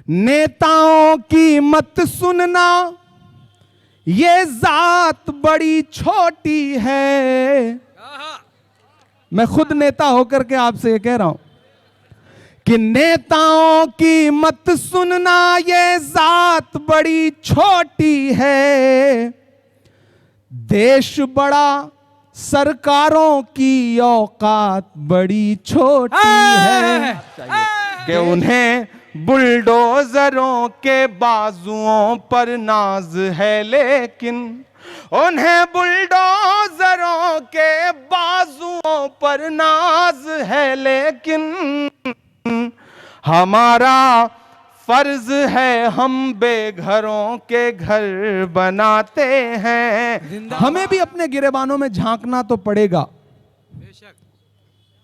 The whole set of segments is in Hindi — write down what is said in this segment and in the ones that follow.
नेताओं की मत सुनना, ये जात बड़ी छोटी है। मैं खुद नेता होकर के आपसे ये कह रहा हूं कि नेताओं की मत सुनना, ये जात बड़ी छोटी है। देश बड़ा, सरकारों की औकात बड़ी छोटी है। कि उन्हें बुलडोजरों के बाजुओं पर नाज है, लेकिन उन्हें बुलडोजरों के बाजुओं पर नाज है, लेकिन हमारा फर्ज है, हम बेघरों के घर बनाते हैं। हमें भी अपने गिरेबानों में झांकना तो पड़ेगा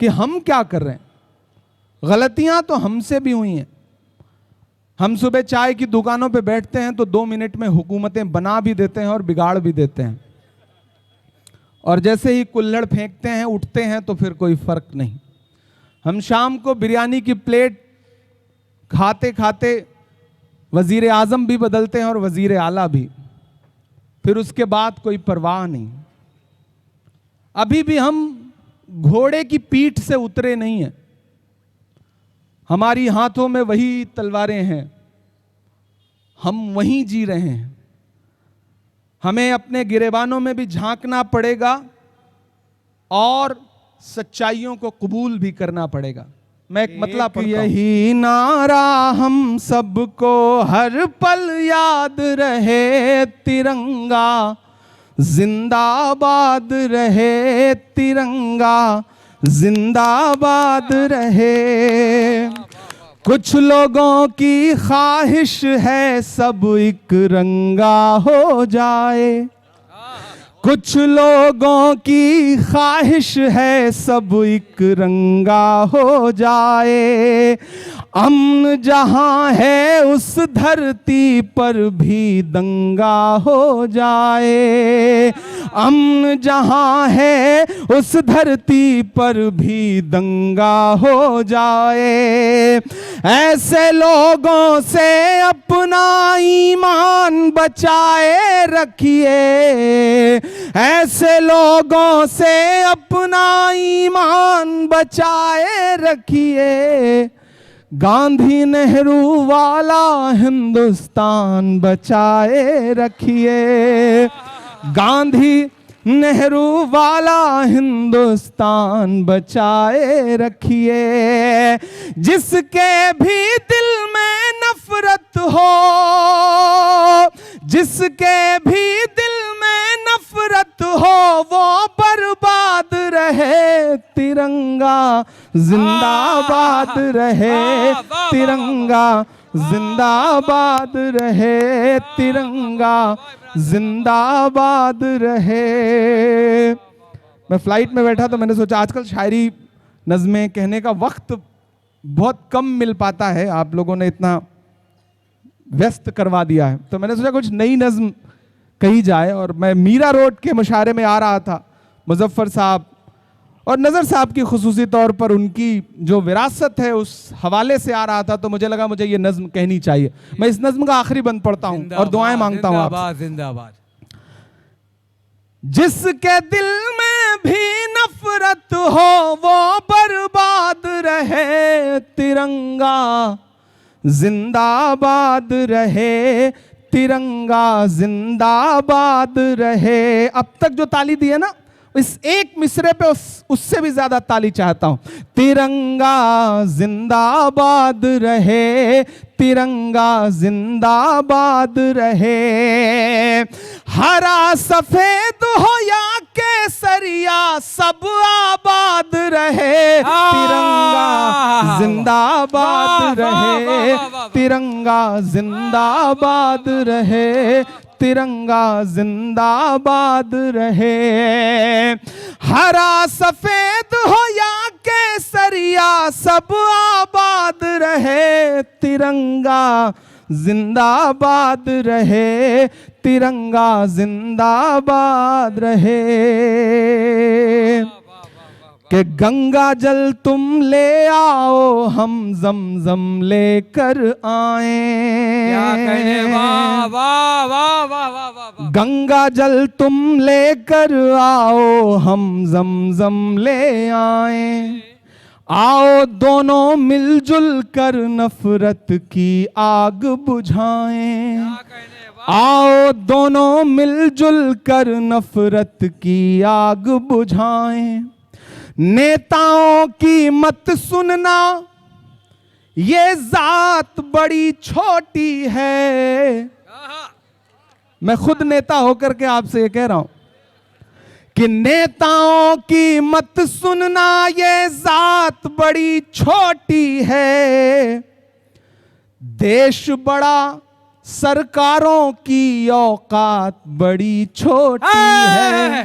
कि हम क्या कर रहे हैं। गलतियां तो हमसे भी हुई हैं। हम सुबह चाय की दुकानों पे बैठते हैं तो 2 मिनट में हुकूमतें बना भी देते हैं और बिगाड़ भी देते हैं, और जैसे ही कुल्हड़ फेंकते हैं उठते हैं तो फिर कोई फर्क नहीं। हम शाम को बिरयानी की प्लेट खाते खाते वजीर आजम भी बदलते हैं और वजीर आला भी, फिर उसके बाद कोई परवाह नहीं। अभी भी हम घोड़े की पीठ से उतरे नहीं हैं। हमारी हाथों में वही तलवारें हैं, हम वहीं जी रहे हैं। हमें अपने गिरेबानों में भी झांकना पड़ेगा और सच्चाइयों को कबूल भी करना पड़ेगा। मैं एक मतलब यही नारा हम सबको हर पल याद रहे, तिरंगा जिंदाबाद रहे, तिरंगा जिंदाबाद रहे। कुछ लोगों की ख्वाहिश है सब एक रंगा हो जाए, कुछ लोगों की ख्वाहिश है सब एक रंगा हो जाए। अमन जहां है उस धरती पर भी दंगा हो जाए, अमन जहां है उस धरती पर भी दंगा हो जाए। ऐसे लोगों से अपना ईमान बचाए रखिए, ऐसे लोगों से अपना ईमान बचाए रखिए। गांधी नेहरू वाला हिंदुस्तान बचाए रखिए, गांधी नेहरू वाला हिंदुस्तान बचाए रखिए। जिसके भी दिल में नफरत हो, जिसके भी दिल में नफरत हो, वो बर्बाद रहे, तिरंगा जिंदाबाद रहे, तिरंगा जिंदाबाद रहे, तिरंगा जिंदाबाद रहे। मैं फ्लाइट में बैठा तो मैंने सोचा आजकल शायरी नज़में कहने का वक्त बहुत कम मिल पाता है, आप लोगों ने इतना व्यस्त करवा दिया है, तो मैंने सोचा कुछ नई नज़्म कही जाए। और मैं मीरा रोड के मुशायरे में आ रहा था, मुजफ्फर साहब और नज़र साहब की खुसूसी तौर पर उनकी जो विरासत है उस हवाले से आ रहा था, तो मुझे लगा मुझे ये नज़्म कहनी चाहिए। मैं इस नज़्म का आखिरी बंद पढ़ता हूँ और दुआएं मांगता हूँ आपसे। जिंदाबाद। जिसके दिल में भी नफरत हो वो बर्बाद रहे, तिरंगा जिंदाबाद रहे, तिरंगा जिंदाबाद रहे। अब तक जो ताली दी है ना, इस एक मिसरे पे उससे भी ज्यादा ताली चाहता हूं। तिरंगा जिंदाबाद रहे, तिरंगा जिंदाबाद रहे। हरा सफेद हो या केसरिया सब आबाद रहे, तिरंगा जिंदाबाद रहे, तिरंगा जिंदाबाद रहे, तिरंगा जिंदाबाद रहे। हरा सफेद हो या केसरिया सब आबाद रहे, तिरंगा जिंदाबाद रहे, तिरंगा जिंदाबाद रहे। कि गंगा जल तुम ले आओ हम जमजम लेकर आए। क्या कहने, वाह वाह वाह वाह वाह वाह वाह। गंगा जल तुम लेकर आओ हम जमजम ले आए। आओ दोनों मिलजुल कर नफरत की आग बुझाएं। क्या कहने, वाह। आओ दोनों मिलजुल कर नफरत की आग बुझाएं। नेताओं की मत सुनना, ये जात बड़ी छोटी है। आहा। मैं खुद नेता होकर के आपसे ये कह रहा हूं कि नेताओं की मत सुनना, ये जात बड़ी छोटी है। देश बड़ा, सरकारों की औकात बड़ी छोटी है।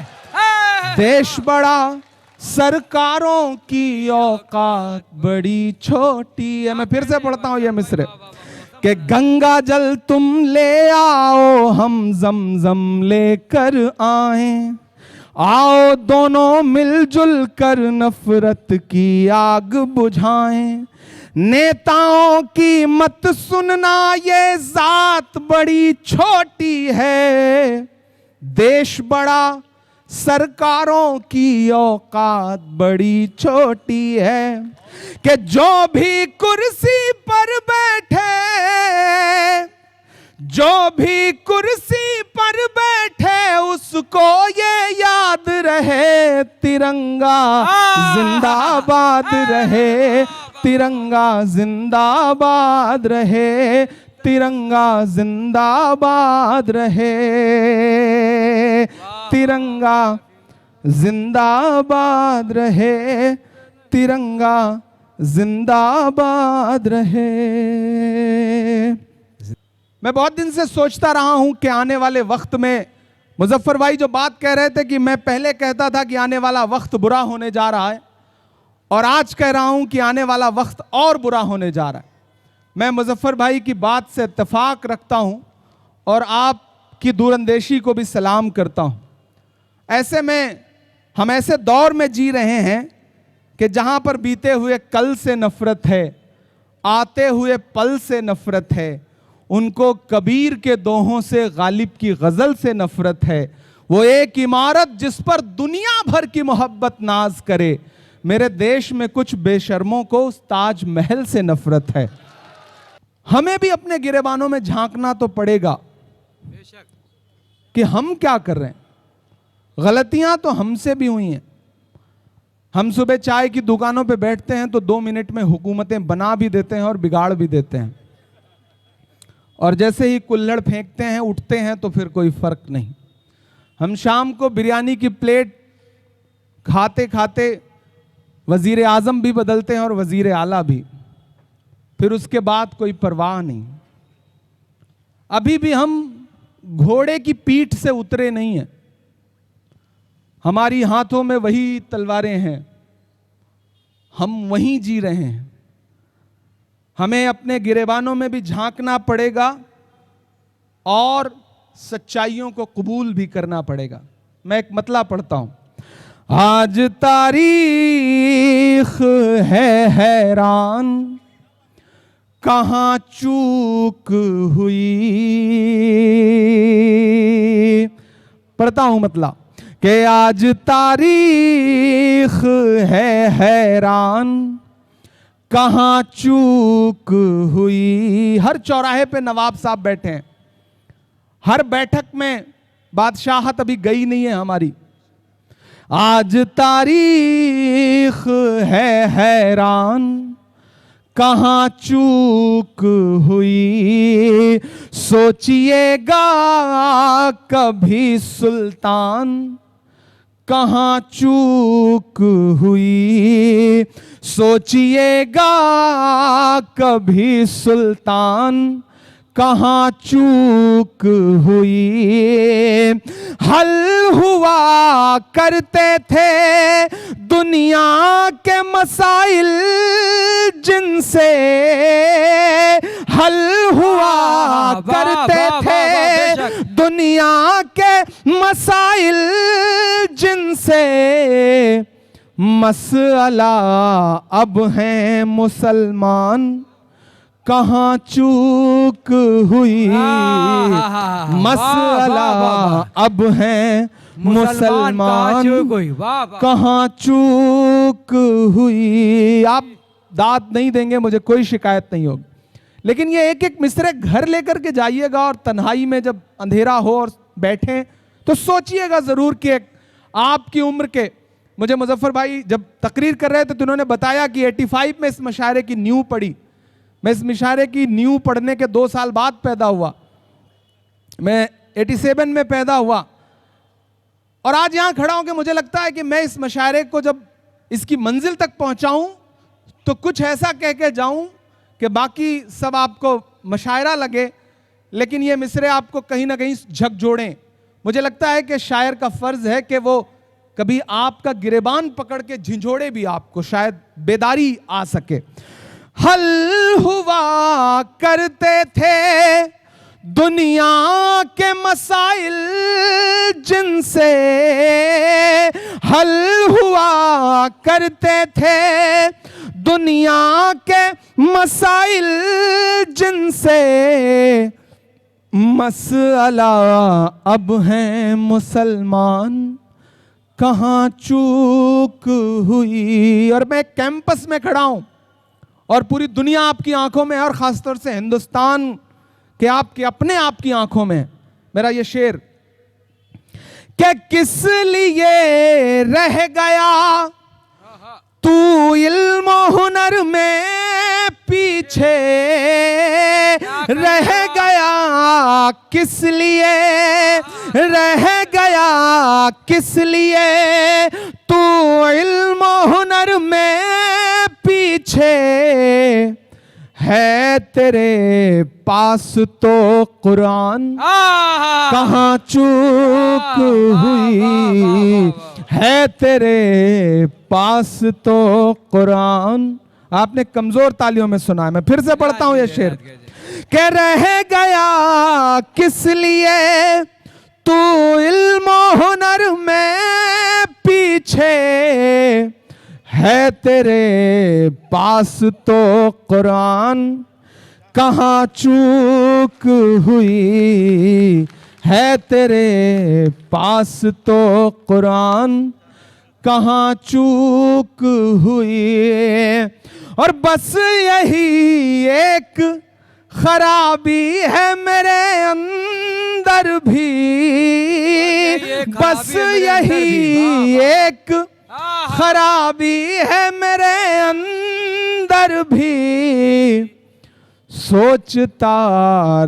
देश बड़ा, सरकारों की औकात बड़ी छोटी है। मैं फिर से पढ़ता हूं ये मिसरे कि गंगा जल तुम ले आओ हम जमजम लेकर आए। आओ दोनों मिलजुल कर नफरत की आग बुझाएं। नेताओं की मत सुनना, ये जात बड़ी छोटी है। देश बड़ा, सरकारों की औकात बड़ी छोटी है। कि जो भी कुर्सी पर बैठे, जो भी कुर्सी पर बैठे, उसको ये याद रहे तिरंगा जिंदाबाद रहे। तिरंगा जिंदाबाद रहे। तिरंगा जिंदाबाद रहे। तिरंगा जिंदाबाद रहे। तिरंगा जिंदाबाद रहे। मैं बहुत दिन से सोचता रहा हूं कि आने वाले वक्त में, मुजफ्फर भाई जो बात कह रहे थे कि मैं पहले कहता था कि आने वाला वक्त बुरा होने जा रहा है, और आज कह रहा हूं कि आने वाला वक्त और बुरा होने जा रहा है। मैं मुजफ्फर भाई की बात से इत्तेफाक रखता हूं और आपकी दूरंदेशी को भी सलाम करता हूं। ऐसे में हम ऐसे दौर में जी रहे हैं कि जहां पर बीते हुए कल से नफरत है, आते हुए पल से नफरत है, उनको कबीर के दोहों से, गालिब की गजल से नफरत है। वो एक इमारत जिस पर दुनिया भर की मोहब्बत नाज करे, मेरे देश में कुछ बेशर्मों को उस ताजमहल से नफरत है। हमें भी अपने गिरेबानों में झांकना तो पड़ेगा कि हम क्या कर रहे हैं। गलतियां तो हमसे भी हुई हैं। हम सुबह चाय की दुकानों पे बैठते हैं तो 2 मिनट में हुकूमतें बना भी देते हैं और बिगाड़ भी देते हैं, और जैसे ही कुल्हड़ फेंकते हैं, उठते हैं, तो फिर कोई फर्क नहीं। हम शाम को बिरयानी की प्लेट खाते खाते वजीर आजम भी बदलते हैं और वजीर आला भी, फिर उसके बाद कोई परवाह नहीं। अभी भी हम घोड़े की पीठ से उतरे नहीं हैं। हमारी हाथों में वही तलवारें हैं, हम वहीं जी रहे हैं। हमें अपने गिरेबानों में भी झांकना पड़ेगा और सच्चाइयों को कबूल भी करना पड़ेगा। मैं एक मतला पढ़ता हूं। आज तारीख है हैरान, कहां चूक हुई। पढ़ता हूं मतला कि आज तारीख है हैरान, कहां चूक हुई। हर चौराहे पे नवाब साहब बैठे हैं, हर बैठक में बादशाहत अभी गई नहीं है हमारी। आज तारीख है हैरान, कहां चूक हुई। सोचिएगा कभी सुल्तान, कहां चूक हुई। सोचिएगा कभी सुल्तान, कहां चूक हुई। हल हुआ करते थे दुनिया के मसाइल जिनसे, हल हुआ करते थे दुनिया के मसाइल जिनसे। मसला अब हैं मुसलमान, कहाँ चूक हुई। मसला अब हैं मुसलमान, कहाँ चूक हुई। आप दाद नहीं देंगे, मुझे कोई शिकायत नहीं होगी, लेकिन ये एक एक मिसरे घर लेकर के जाइएगा और तन्हाई में जब अंधेरा हो और बैठें तो सोचिएगा जरूर कि एक आपकी उम्र के, मुझे मुजफ्फर भाई जब तकरीर कर रहे थे तो उन्होंने बताया कि 85 में इस मशायरे की नींव पड़ी। मैं इस मशायरे की नींव पढ़ने के 2 साल बाद पैदा हुआ, मैं 87 में पैदा हुआ, और आज यहां खड़ा हूं कि मुझे लगता है कि मैं इस मशायरे को जब इसकी मंजिल तक पहुंचाऊं तो कुछ ऐसा कह के जाऊं कि बाकी सब आपको मशायरा लगे, लेकिन ये मिसरे आपको कहीं ना कहीं झकझोड़ें। मुझे लगता है कि शायर का फर्ज है कि वो कभी आपका गिरेबान पकड़ के झिंझोड़े भी आपको, शायद बेदारी आ सके। हल हुआ करते थे दुनिया के मसाइल जिनसे, हल हुआ करते थे दुनिया के मसाइल जिनसे, मसला अब हैं मुसलमान, कहाँ चूक हुई। और मैं कैंपस में खड़ा हूं और पूरी दुनिया आपकी आंखों में है, और खासतौर से हिंदुस्तान के आपके अपने आप की आंखों में। मेरा ये शेर कि किस लिए रह गया तू इल्म हुनर में पीछे, रह गया किस लिए, रह गया किस लिए तू इल्म हुनर में पीछे, है तेरे पास तो कुरान, कहाँ चूक हुई। है तेरे पास तो कुरान। आपने कमजोर तालियों में सुना है, मैं फिर से पढ़ता हूं ये शेर। कह रह गया किस लिए तू इल्म हुनर में पीछे, है तेरे पास तो कुरान, कहाँ चूक हुई। है तेरे पास तो कुरान, कहाँ चूक हुई। और बस यही एक खराबी है मेरे अंदर भी, बस यही एक खराबी है मेरे अंदर भी, सोचता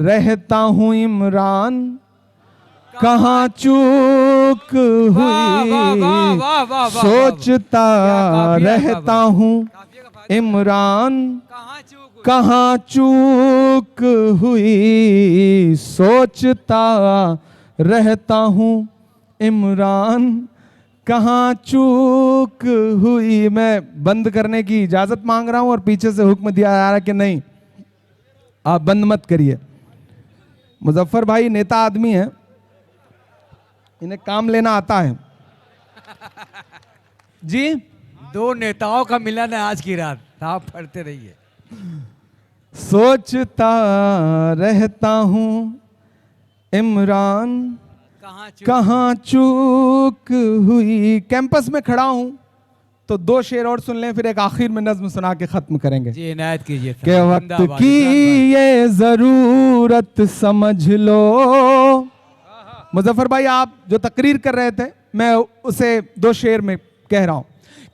रहता हूं इमरान, कहाँ चूक हुई। सोचता रहता हूं इमरान, कहाँ चूक हुई। सोचता रहता हूं इमरान, कहाँ चूक हुई। मैं बंद करने की इजाजत मांग रहा हूं और पीछे से हुक्म दिया जा रहा है कि नहीं, आप बंद मत करिए। मुजफ्फर भाई नेता आदमी है, इन्हें काम लेना आता है। जी, 2 नेताओं का मिलन है आज की रात, आप पढ़ते रहिए। सोचता रहता हूं इमरान, कहाँ चूक हुई। कैंपस में खड़ा हूं तो 2 शेर और सुन लें, फिर एक आखिर में नज्म सुना के खत्म करेंगे। जी इनायत कीजिए। के वक्त की ये जरूरत समझ लो। मुजफ्फर भाई आप जो तकरीर कर रहे थे, मैं उसे 2 शेर में कह रहा हूं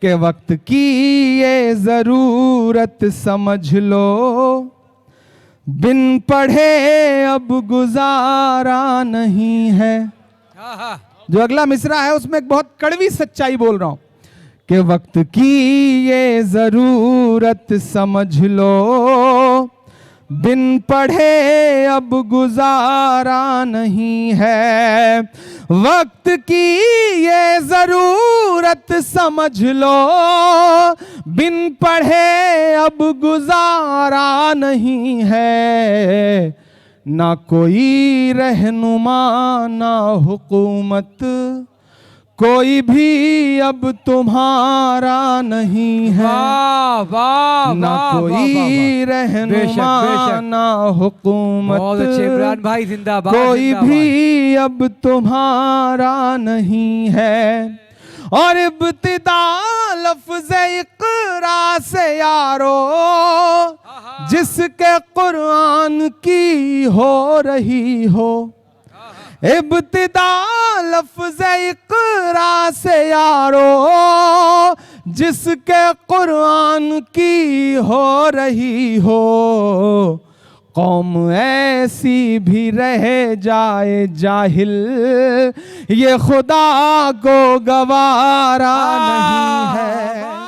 कि वक्त की ये जरूरत समझ लो, बिन पढ़े अब गुजारा नहीं है। जो अगला मिसरा है उसमें एक बहुत कड़वी सच्चाई बोल रहा हूं कि वक्त की ये जरूरत समझ लो, बिन पढ़े अब गुजारा नहीं है। वक्त की ये जरूरत समझ लो, बिन पढ़े अब गुजारा नहीं है। ना कोई रहनुमा ना हुकूमत, कोई भी अब तुम्हारा नहीं है, वाह वाह ना वाह कोई रहनुमा बेशक। ना हुकूमत, बहुत अच्छे इमरान भाई, जिंदाबाद कोई जिंदाबाद। भी अब तुम्हारा नहीं है। और इब्तिदा लफ्ज़ इक़रा से यारो, जिसके कुरान की हो रही हो। इब्तिदा लफ्ज़ इक़रा से यारो, जिसके कुरान की हो रही हो। कौम ऐसी भी रह जाए जाहिल, ये खुदा को गवारा नहीं है।